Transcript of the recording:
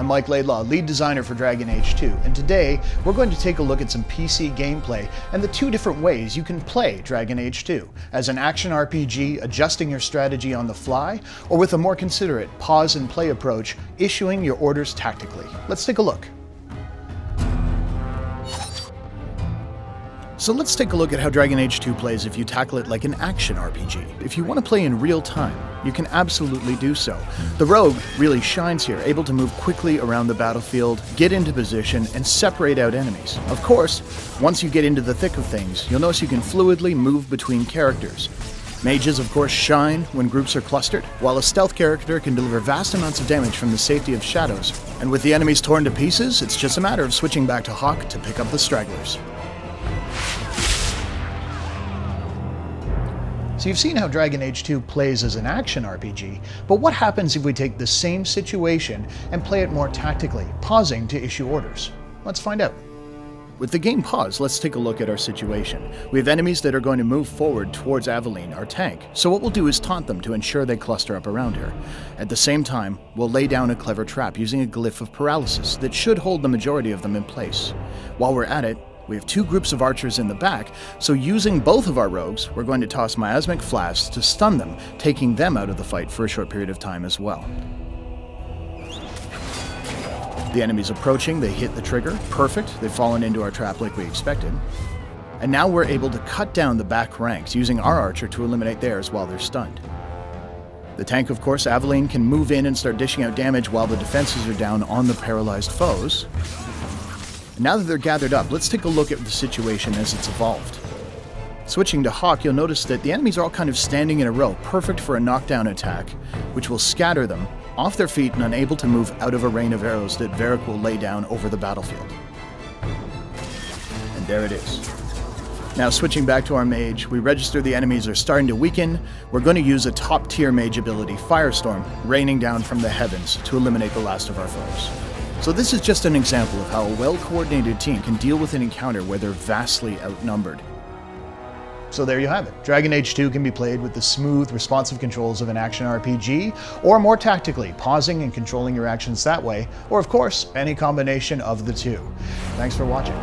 I'm Mike Laidlaw, lead designer for Dragon Age 2, and today we're going to take a look at some PC gameplay and the two different ways you can play Dragon Age 2, as an action RPG, adjusting your strategy on the fly, or with a more considerate pause and play approach, issuing your orders tactically. Let's take a look. So let's take a look at how Dragon Age 2 plays if you tackle it like an action RPG. If you want to play in real time, you can absolutely do so. The rogue really shines here, able to move quickly around the battlefield, get into position, and separate out enemies. Of course, once you get into the thick of things, you'll notice you can fluidly move between characters. Mages, of course, shine when groups are clustered, while a stealth character can deliver vast amounts of damage from the safety of shadows. And with the enemies torn to pieces, it's just a matter of switching back to Hawk to pick up the stragglers. So you've seen how Dragon Age 2 plays as an action RPG, but what happens if we take the same situation and play it more tactically, pausing to issue orders? Let's find out. With the game paused, let's take a look at our situation. We have enemies that are going to move forward towards Aveline, our tank, so what we'll do is taunt them to ensure they cluster up around her. At the same time, we'll lay down a clever trap using a glyph of paralysis that should hold the majority of them in place. While we're at it, we have two groups of archers in the back, so using both of our rogues, we're going to toss miasmic flasks to stun them, taking them out of the fight for a short period of time as well. The enemy's approaching, they hit the trigger, perfect, they've fallen into our trap like we expected. And now we're able to cut down the back ranks, using our archer to eliminate theirs while they're stunned. The tank, of course, Aveline, can move in and start dishing out damage while the defenses are down on the paralyzed foes. Now that they're gathered up, let's take a look at the situation as it's evolved. Switching to Hawk, you'll notice that the enemies are all kind of standing in a row, perfect for a knockdown attack, which will scatter them off their feet and unable to move out of a rain of arrows that Varric will lay down over the battlefield. And there it is. Now switching back to our mage, we register the enemies are starting to weaken. We're going to use a top-tier mage ability, Firestorm, raining down from the heavens to eliminate the last of our foes. So this is just an example of how a well-coordinated team can deal with an encounter where they're vastly outnumbered. So there you have it. Dragon Age 2 can be played with the smooth, responsive controls of an action RPG, or more tactically, pausing and controlling your actions that way, or of course, any combination of the two. Thanks for watching.